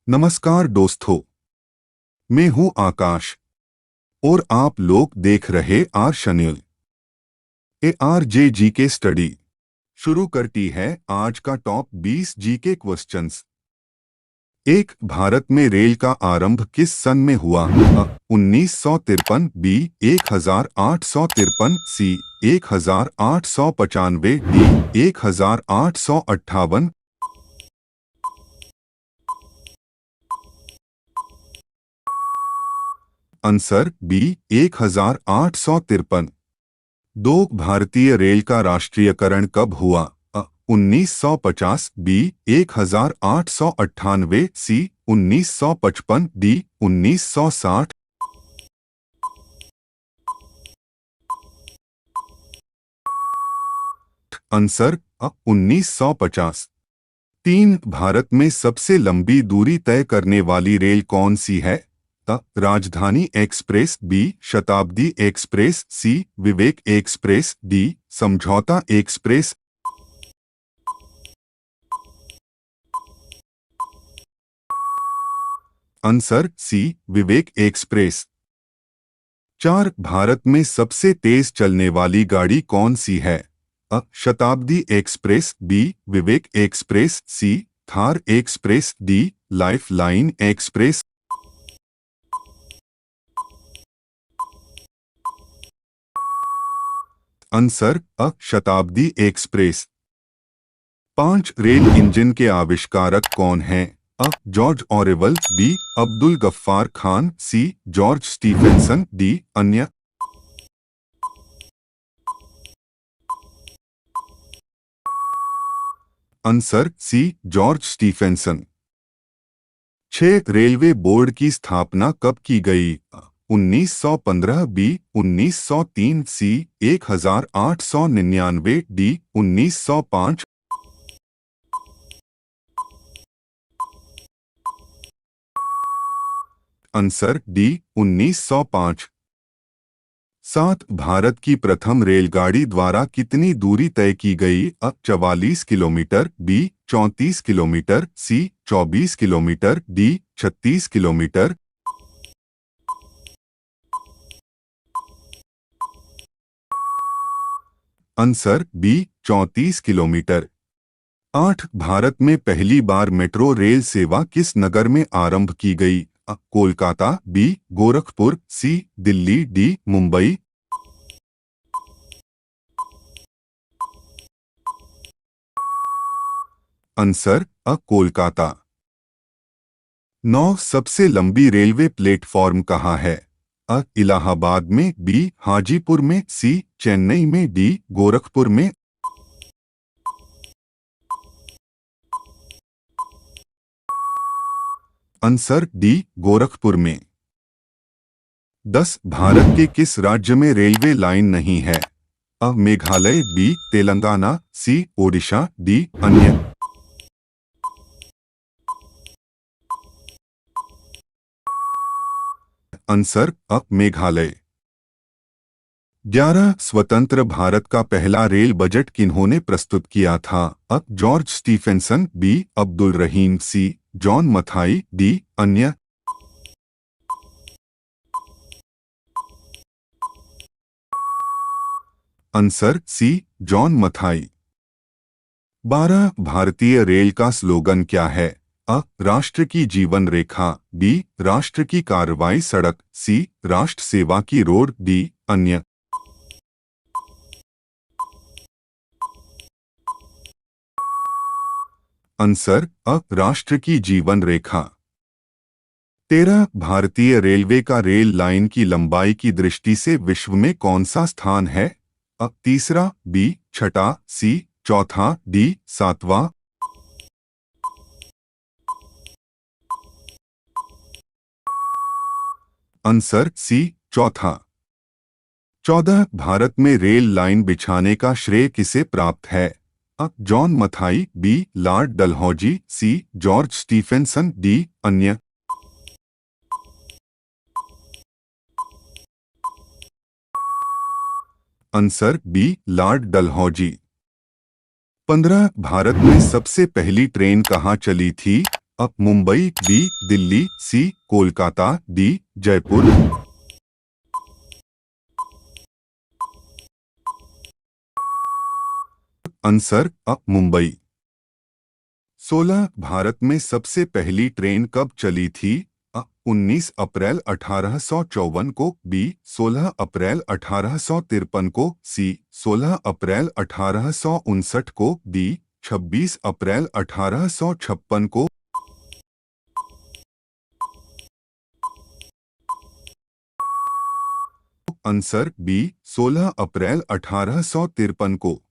नमस्कार दोस्तों, मैं हूं आकाश और आप लोग देख रहे आर चैनल। ARJ के स्टडी शुरू करती है आज का टॉप 20 जीके क्वेश्चंस। एक, भारत में रेल का आरंभ किस सन में हुआ? 1953, B 1853, C 1895, D 1858। Answer B 1853। दो, भारतीय रेल का राष्ट्रीयकरण कब हुआ? 1950, बी 1898, सी 1955, डी 1960। आंसर 1950। तीन, भारत में सबसे लंबी दूरी तय करने वाली रेल कौन सी है? राजधानी एक्सप्रेस, बी शताब्दी एक्सप्रेस, सी विवेक एक्सप्रेस, डी समझौता एक्सप्रेस। आंसर सी विवेक एक्सप्रेस। चार, भारत में सबसे तेज चलने वाली गाड़ी कौन सी है? Shatabdi express, B Vivek express, C Thar express, D life line express. Answer Shatabdi express. पांच, रेल इंजन के आविष्कारक कौन हैं? George Orwell, B Abdul Gaffar Khan, C George Stephenson, D अन्य। Answer C George Stephenson. छह, रेलवे बोर्ड की स्थापना कब की गई? 1915, B 1903, C 1899, D 1905। Answer D 1905। सात, भारत की प्रथम रेलगाड़ी द्वारा कितनी दूरी तय की गई? 44 kilometre, B 34 kilometre, C 24 kilometre, D 36 kilometre. Answer B 34 kilometre. आठ, भारत में पहली बार मेट्रो रेल सेवा किस नगर में आरंभ की गई? कोलकाता, बी गोरखपुर, सी दिल्ली, डी मुंबई। आंसर कोलकाता। नौ, सबसे लंबी रेलवे प्लेटफॉर्म कहाँ है? इलाहाबाद में, बी हाजीपुर में, सी चेन्नई में, डी गोरखपुर में। आंसर डी गोरखपुर में। 10, भारत के किस राज्य में रेलवे लाइन नहीं है? मेघालय, बी तेलंगाना, सी ओडिशा, डी अन्य। आंसर मेघालय। 11, स्वतंत्र भारत का पहला रेल बजट किन्होंने प्रस्तुत किया था? George Stephenson, B Abdul Rahim, C John Mathai, D अन्य। Answer C John Mathai. 12, भारतीय रेल का स्लोगन क्या है? राष्ट्र की जीवन रेखा, बी राष्ट्र की कार्रवाई सड़क, सी राष्ट्र सेवा की रोड, डी अन्य। आंसर राष्ट्र की जीवन रेखा। 13, भारतीय रेलवे का रेल लाइन की लंबाई की दृष्टि से विश्व में कौन सा स्थान है? तीसरा, बी छठा, सी चौथा, डी सातवां। आंसर सी चौथा। 14, भारत में रेल लाइन बिछाने का श्रेय किसे प्राप्त है? John Mathai, B lord Dalhousie, C George Stephenson, D अन्य। Answer B lord Dalhousie. 15, Bharat में सबसे पहली ट्रेन कहाँ चली थी? Mumbai, B Delhi, C Kolkata, D Jaipur. Answer Mumbai. 16 Bharat में सबसे पहली ट्रेन कब चली थी? 19 अप्रैल 1854 को, बी 16 अप्रैल 1853 को, सी 16 अप्रैल 1859 को, डी 26 अप्रैल 1856 को। आंसर बी 16 अप्रैल 1853 को।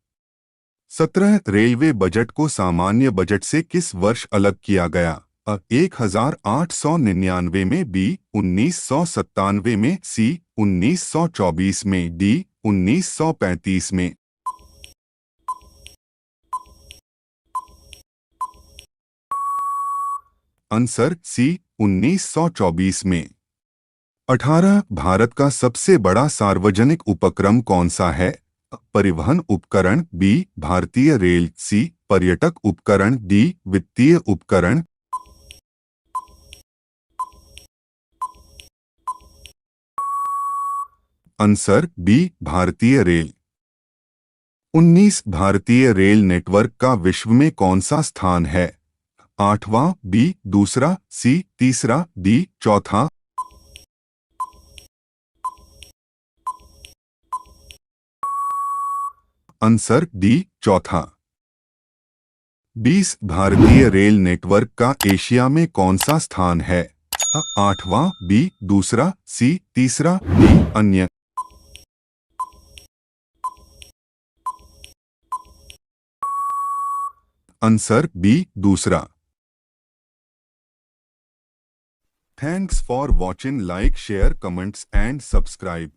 17 रेलवे बजट को सामान्य बजट से किस वर्ष अलग किया गया? 1899 में, बी 1997 में, सी 1924 में, डी 1935 में। आंसर सी 1924 में। 18 भारत का सबसे बड़ा सार्वजनिक उपक्रम कौन सा है? परिवहन उपकरण, बी भारतीय रेल, सी पर्यटक उपकरण, डी वित्तीय उपकरण। आंसर बी भारतीय रेल। 19 भारतीय रेल नेटवर्क का विश्व में कौन सा स्थान है? 8वां, बी दूसरा, सी तीसरा, डी चौथा। आंसर डी चौथा। 20 भारतीय रेल नेटवर्क का एशिया में कौन सा स्थान है? 8वां, बी दूसरा, सी तीसरा, डी अन्य। आंसर बी दूसरा। Thanks for watching. Like, share, comments and subscribe.